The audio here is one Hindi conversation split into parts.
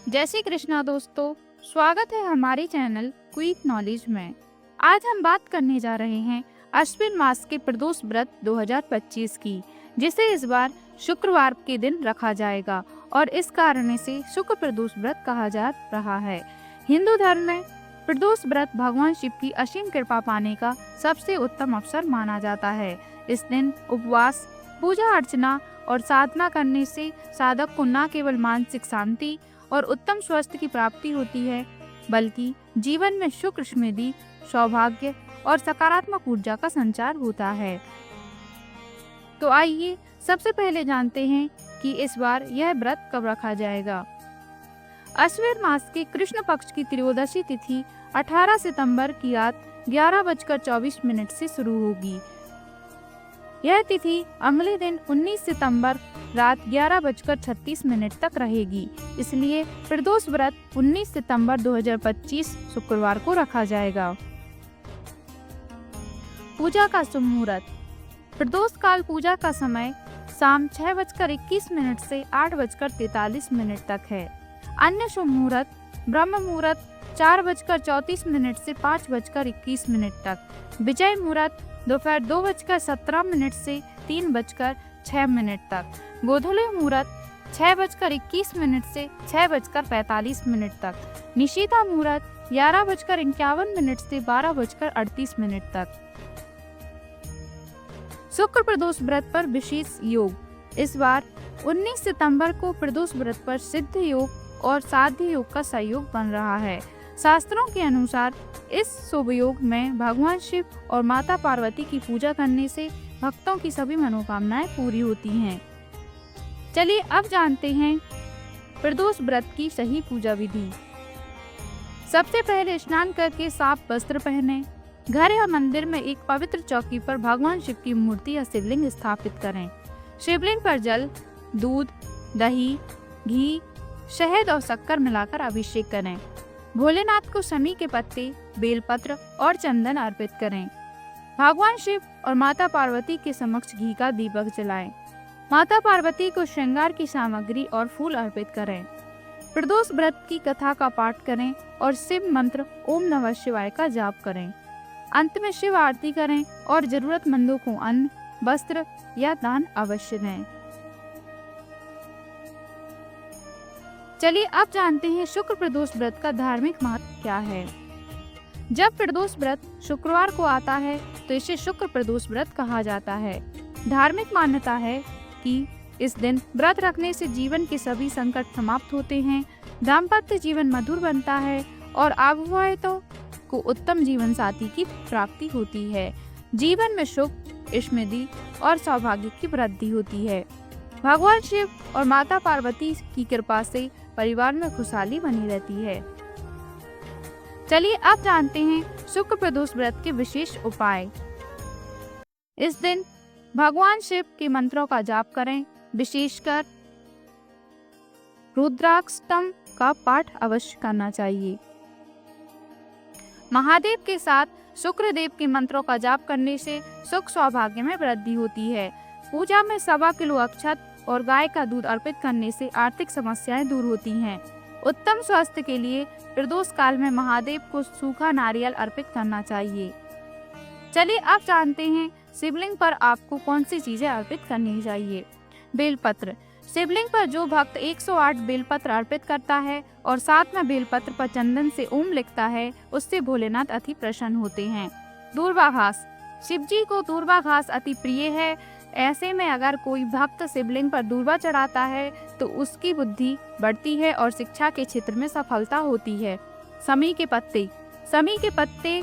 जय श्री कृष्णा दोस्तों, स्वागत है हमारे चैनल क्विक नॉलेज में। आज हम बात करने जा रहे हैं अश्विन मास के प्रदोष व्रत 2025 की, जिसे इस बार शुक्रवार के दिन रखा जाएगा और इस कारण से शुक्र प्रदोष व्रत कहा जा रहा है। हिंदू धर्म में प्रदोष व्रत भगवान शिव की असीम कृपा पाने का सबसे उत्तम अवसर माना जाता है। इस दिन उपवास, पूजा अर्चना और साधना करने से साधक को न केवल मानसिक शांति और उत्तम स्वास्थ्य की प्राप्ति होती है, बल्कि जीवन में सुख समृद्धि, सौभाग्य और सकारात्मक ऊर्जा का संचार होता है। तो आइए सबसे पहले जानते हैं कि इस बार यह व्रत कब रखा जाएगा। अश्विन मास के कृष्ण पक्ष की त्रयोदशी तिथि 18 सितंबर की रात 11:24 से शुरू होगी। यह तिथि अगले दिन 19 सितंबर रात 11:36 तक रहेगी। इसलिए प्रदोष व्रत 19 सितंबर 2025 शुक्रवार को रखा जाएगा। पूजा का शुभ मुहूर्त। प्रदोष काल पूजा का समय शाम 6:21 से 8:43 तक है। अन्य शुभ मुहूर्त ब्रह्म मुहूर्त 4:34 से 5:21 तक। विजय मुहूर्त दोपहर 2:17 से 3:06 तक। गोधूली मुहूर्त 6:21 से 6:45 तक। निशीता मुहूर्त 11:51 से 12:38 तक। शुक्र प्रदोष व्रत पर विशेष योग। इस बार 19 सितंबर को प्रदोष व्रत पर सिद्ध योग और साध्य योग का संयोग बन रहा है। शास्त्रों के अनुसार इस शुभ योग में भगवान शिव और माता पार्वती की पूजा करने से भक्तों की सभी मनोकामनाएं पूरी होती हैं। चलिए अब जानते हैं प्रदोष व्रत की सही पूजा विधि। सबसे पहले स्नान करके साफ वस्त्र पहने। घर या मंदिर में एक पवित्र चौकी पर भगवान शिव की मूर्ति या शिवलिंग स्थापित करें। शिवलिंग पर जल, दूध, दही, घी, शहद और शक्कर मिलाकर अभिषेक करें। भोलेनाथ को शमी के पत्ते, बेलपत्र और चंदन अर्पित करें। भगवान शिव और माता पार्वती के समक्ष घी का दीपक जलाएं। माता पार्वती को श्रृंगार की सामग्री और फूल अर्पित करें। प्रदोष व्रत की कथा का पाठ करें और शिव मंत्र ओम नमः शिवाय का जाप करें। अंत में शिव आरती करें और जरूरतमंदों को अन्न, वस्त्र या दान अवश्य दें। चलिए अब जानते हैं शुक्र प्रदोष व्रत का धार्मिक महत्व क्या है। जब प्रदोष व्रत शुक्रवार को आता है तो इसे शुक्र प्रदोष व्रत कहा जाता है। धार्मिक मान्यता है कि इस दिन व्रत रखने से जीवन के सभी संकट समाप्त होते हैं, दाम्पत्य जीवन मधुर बनता है और अविवाहितों को उत्तम जीवन साथी की प्राप्ति होती है। जीवन में सुख, समृद्धि और सौभाग्य की वृद्धि होती है। भगवान शिव और माता पार्वती की कृपा से परिवार में खुशहाली बनी रहती है। चलिए अब जानते हैं शुक्र प्रदोष व्रत के विशेष उपाय। इस दिन भगवान शिव के मंत्रों का जाप करें। विशेषकर रुद्राष्टकम का पाठ अवश्य करना चाहिए। महादेव के साथ शुक्र देव के मंत्रों का जाप करने से सुख सौभाग्य में वृद्धि होती है। पूजा में 1.25 किलो अक्षत और गाय का दूध अर्पित करने से आर्थिक समस्याएं दूर होती हैं। उत्तम स्वास्थ्य के लिए प्रदोष काल में महादेव को सूखा नारियल अर्पित करना चाहिए। चलिए अब जानते हैं शिवलिंग पर आपको कौन सी चीजें अर्पित करनी चाहिए। बेलपत्र। शिवलिंग पर जो भक्त 108 बेलपत्र अर्पित करता है और साथ में बेलपत्र पर चंदन से ओम लिखता है, उससे भोलेनाथ अति प्रसन्न होते हैं। दूर्वा घास। शिव जी को दूर्वा घास अति प्रिय है। ऐसे में अगर कोई भक्त शिवलिंग पर दूर्वा चढ़ाता है तो उसकी बुद्धि बढ़ती है और शिक्षा के क्षेत्र में सफलता होती है। शमी के पत्ते। शमी के पत्ते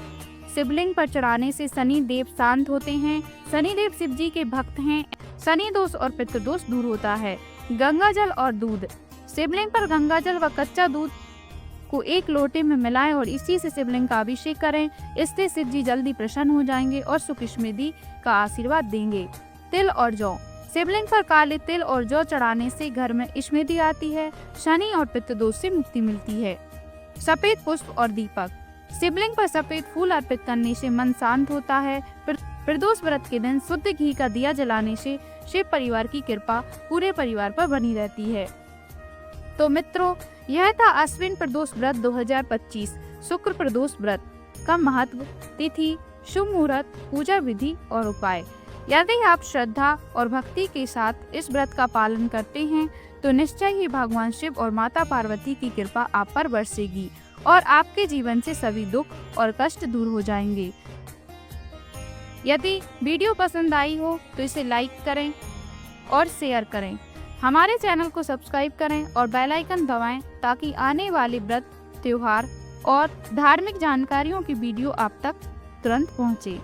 शिवलिंग पर चढ़ाने से शनि देव शांत होते हैं। शनि देव शिव जी के भक्त हैं। शनि दोष और पितृदोष दूर होता है। गंगा जल और दूध। शिवलिंग पर गंगा जल व कच्चा दूध को एक लोटे में मिलाएं और इसी से शिवलिंग का अभिषेक करें। इससे शिव जी जल्दी प्रसन्न हो जाएंगे और सुख समृद्धि का आशीर्वाद देंगे। तिल और जौ। शिवलिंग पर काले तिल और जौ चढ़ाने से घर में समृद्धि आती है, शनि और पितृदोष से मुक्ति मिलती है। सफेद पुष्प और दीपक। शिवलिंग पर सफेद फूल अर्पित करने से मन शांत होता है। प्रदोष व्रत के दिन शुद्ध घी का दिया जलाने से शिव परिवार की कृपा पूरे परिवार पर बनी रहती है। तो मित्रों, यह था अश्विन प्रदोष व्रत 2025 शुक्र प्रदोष व्रत का महत्व, तिथि, शुभ मुहूर्त, पूजा विधि और उपाय। यदि आप श्रद्धा और भक्ति के साथ इस व्रत का पालन करते हैं तो निश्चय ही भगवान शिव और माता पार्वती की कृपा आप पर बरसेगी और आपके जीवन से सभी दुख और कष्ट दूर हो जाएंगे। यदि वीडियो पसंद आई हो तो इसे लाइक करें और शेयर करें। हमारे चैनल को सब्सक्राइब करें और बेल आइकन दबाएं ताकि आने वाले व्रत, त्योहार और धार्मिक जानकारियों की वीडियो आप तक तुरंत पहुंचे।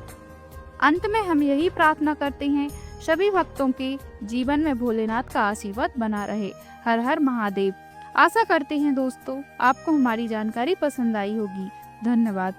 अंत में हम यही प्रार्थना करते हैं सभी भक्तों के जीवन में भोलेनाथ का आशीर्वाद बना रहे। हर हर महादेव। आशा करते हैं दोस्तों आपको हमारी जानकारी पसंद आई होगी। धन्यवाद।